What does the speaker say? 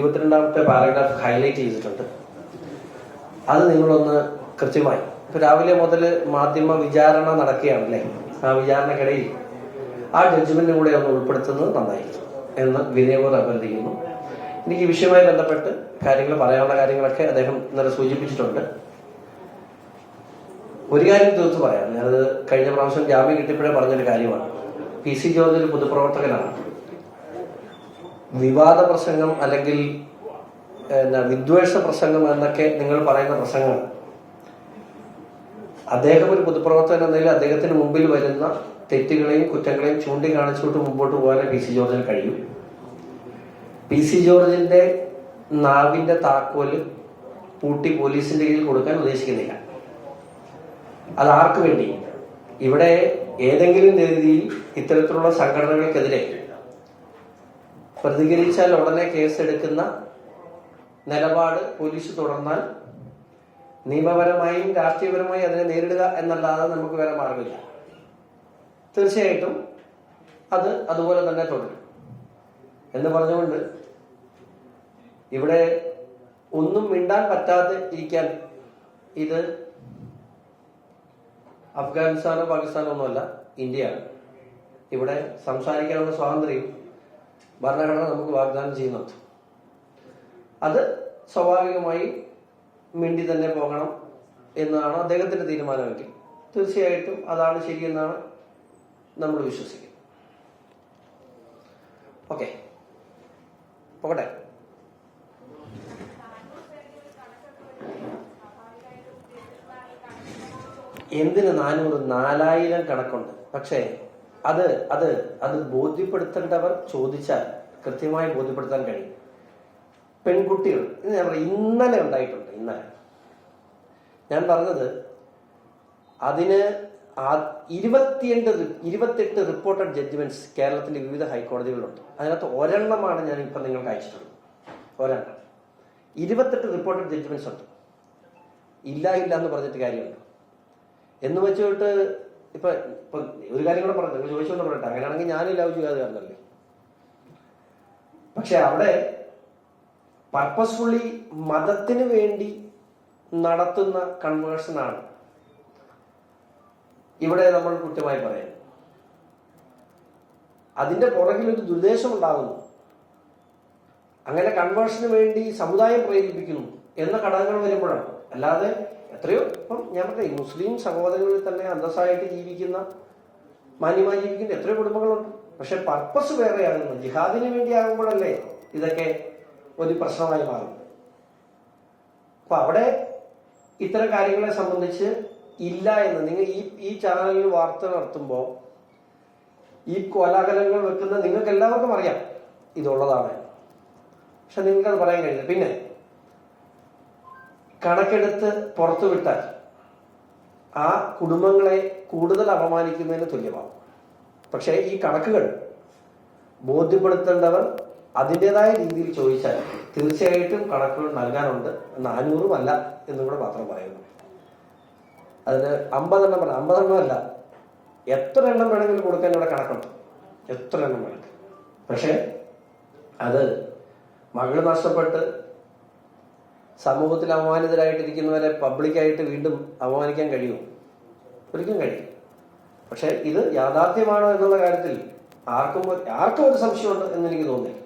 22ാമത്തെ paragraph highlight ചെയ്തിട്ടുണ്ട്. അത് നിങ്ങളൊന്ന് കൃത്യമായി ഇപ്പൊ രാവിലെ മുതൽ മാധ്യമ വിചാരണ നടക്കുകയാണല്ലേ, ആ വിചാരണക്കിടയിൽ ആ ജഡ്ജ്മെന്റും കൂടെ ഒന്ന് ഉൾപ്പെടുത്തുന്നത് നന്നായിരിക്കും എന്ന് വിനയപൂർവ്വം അഭ്യർത്ഥിക്കുന്നു. എനിക്ക് ഈ വിഷയവുമായി ബന്ധപ്പെട്ട് കാര്യങ്ങൾ പറയാനുള്ള കാര്യങ്ങളൊക്കെ അദ്ദേഹം ഇന്നലെ സൂചിപ്പിച്ചിട്ടുണ്ട്. ഒരു കാര്യം തീർത്ത് പറയാം, ഞാനത് കഴിഞ്ഞ പ്രാവശ്യം ജാമ്യം കിട്ടിയപ്പോഴേ പറഞ്ഞൊരു കാര്യമാണ്. PC ജോർജ് ഒരു പൊതുപ്രവർത്തകനാണ്. വിവാദ പ്രസംഗം അല്ലെങ്കിൽ വിദ്വേഷ പ്രസംഗം എന്നൊക്കെ നിങ്ങൾ പറയുന്ന പ്രസംഗങ്ങൾ, അദ്ദേഹം ഒരു പൊതുപ്രവർത്തകൻ എന്നതിൽ അദ്ദേഹത്തിന് മുമ്പിൽ വരുന്ന തെറ്റുകളെയും കുറ്റങ്ങളെയും ചൂണ്ടിക്കാണിച്ചുകൊണ്ട് മുമ്പോട്ട് പോകാനേ PC ജോർജിന് കഴിയും. PC ജോർജിന്റെ നാവിന്റെ താക്കോല് പൂട്ടി പോലീസിന്റെ കയ്യിൽ കൊടുക്കാൻ ഉദ്ദേശിക്കുന്നില്ല. അത് ആർക്ക് വേണ്ടി? ഇവിടെ ഏതെങ്കിലും രീതിയിൽ ഇത്തരത്തിലുള്ള സംഘടനകൾക്കെതിരെ പ്രതികരിച്ചാൽ ഉടനെ കേസെടുക്കുന്ന നിലപാട് പോലീസ് തുടർന്നാൽ നിയമപരമായും രാഷ്ട്രീയപരമായും അതിനെ നേരിടുക എന്നല്ലാതെ നമുക്ക് വേറെ മാർഗമില്ല. തീർച്ചയായിട്ടും അത് അതുപോലെ തന്നെ തുടരും എന്ന് പറഞ്ഞുകൊണ്ട് ഇവിടെ ഒന്നും മിണ്ടാൻ പറ്റാതെ ഇരിക്കാൻ, ഇത് അഫ്ഗാനിസ്ഥാനോ പാകിസ്ഥാനോ ഒന്നുമല്ല, ഇന്ത്യയാണ്. ഇവിടെ സംസാരിക്കാനുള്ള സ്വാതന്ത്ര്യം ഭരണഘടന നമുക്ക് വാഗ്ദാനം ചെയ്യുന്നുണ്ട്. അത് സ്വാഭാവികമായി മിണ്ടി തന്നെ പോകണം എന്നാണ് അദ്ദേഹത്തിന്റെ തീരുമാനമെങ്കിൽ തീർച്ചയായിട്ടും അതാണ് ശരിയെന്നാണ് നമ്മൾ വിശ്വസിക്കുന്നത്. ഓക്കെ, പോകട്ടെ. എന്തിന് 400-4000 കണക്കുണ്ട്. പക്ഷേ അത് അത് അത് ബോധ്യപ്പെടുത്തേണ്ടവർ ചോദിച്ചാൽ കൃത്യമായി ബോധ്യപ്പെടുത്താൻ കഴിയും. പെൺകുട്ടികൾ ഇത് ഞാൻ പറയാം, ഇന്നലെ ഉണ്ടായിട്ടുണ്ട്. ഇന്നലെ ഞാൻ പറഞ്ഞത് അതിന് 28 റിപ്പോർട്ടഡ് ജഡ്ജ്മെന്റ്സ് കേരളത്തിന്റെ വിവിധ ഹൈക്കോടതികളിലുണ്ട്. അതിനകത്ത് ഒരെണ്ണമാണ് ഞാൻ ഇപ്പൊ നിങ്ങൾക്ക് അയച്ചിട്ടുള്ളത്. ഒരെണ്ണം. 28 റിപ്പോർട്ടഡ് ജഡ്ജ്മെന്റ്സ് ഉണ്ട്. ഇല്ല എന്ന് പറഞ്ഞിട്ട് കാര്യമുണ്ട് എന്ന് വെച്ചിട്ട് ഇപ്പൊ ഒരു കാര്യം കൂടെ പറഞ്ഞു, നിങ്ങൾ ചോദിച്ചുകൊണ്ട് പറയട്ടെ. അങ്ങനെയാണെങ്കിൽ ഞാനും ലവ് ചെയ്യാതെ. പക്ഷെ അവിടെ പർപ്പസ്ഫുള്ളി മതത്തിന് വേണ്ടി നടത്തുന്ന കൺവേർഷനാണ് ഇവിടെ നമ്മൾ കുറ്റമായി പറയുന്നത്. അതിന്റെ പുറകിൽ ഒരു ദുരുദ്ദേശം ഉണ്ടാകുന്നു. അങ്ങനെ കൺവേർഷന് വേണ്ടി സമുദായം പ്രേരിപ്പിക്കുന്നു എന്ന ഘടകങ്ങൾ വരുമ്പോഴാണ്. അല്ലാതെ എത്രയോ ഇപ്പം ഞാൻ പറഞ്ഞ മുസ്ലിം സഹോദരങ്ങളിൽ തന്നെ അന്തസ്സായിട്ട് ജീവിക്കുന്ന, മാന്യമായി ജീവിക്കുന്ന എത്രയോ കുടുംബങ്ങളുണ്ട്. പക്ഷെ പർപ്പസ് വേറെയാകുന്നു. ജിഹാദിന് വേണ്ടി ആകുമ്പോഴല്ലേ ഇതൊക്കെ ഒരു പ്രശ്നമായി മാറും. അപ്പൊ അവിടെ ഇത്തരം കാര്യങ്ങളെ സംബന്ധിച്ച് ഇല്ല എന്ന് നിങ്ങൾ ഈ ചാനലിൽ വാർത്ത നടത്തുമ്പോൾ ഈ കോലാഹലങ്ങൾ വെക്കുന്ന നിങ്ങൾക്ക് എല്ലാവർക്കും അറിയാം ഇതുള്ളതാണ്. പക്ഷെ നിങ്ങൾക്കത് പറയാൻ കഴിയില്ല. പിന്നെ കണക്കെടുത്ത് പുറത്തുവിട്ടാൽ ആ കുടുംബങ്ങളെ കൂടുതൽ അപമാനിക്കുന്നതിന് തുല്യമാവും. പക്ഷേ ഈ കണക്കുകൾ ബോധ്യപ്പെടുത്തേണ്ടവർ അതിൻ്റെതായ രീതിയിൽ ചോദിച്ചാൽ തീർച്ചയായിട്ടും കണക്കുകൾ നൽകാനുണ്ട്. 400 അല്ല എന്നും കൂടെ മാത്രം പറയുന്നു. അതിന് 50 എണ്ണം പറയാം. 50 എണ്ണമല്ല, എത്ര എണ്ണം വേണമെങ്കിലും കൊടുക്കാൻ ഇവിടെ കണക്കുണ്ട്. എത്ര എണ്ണം വേണം. പക്ഷെ അത് മകള് നഷ്ടപ്പെട്ട് സമൂഹത്തിൽ അപമാനിതരായിട്ടിരിക്കുന്നവരെ പബ്ലിക്കായിട്ട് വീണ്ടും അപമാനിക്കാൻ കഴിയുമോ? ഒരിക്കലും കഴിയും. പക്ഷെ ഇത് യാഥാർത്ഥ്യമാണോ എന്നുള്ള കാര്യത്തിൽ ആർക്കും ഒരു സംശയമുണ്ട് എന്ന് എനിക്ക് തോന്നുന്നില്ല.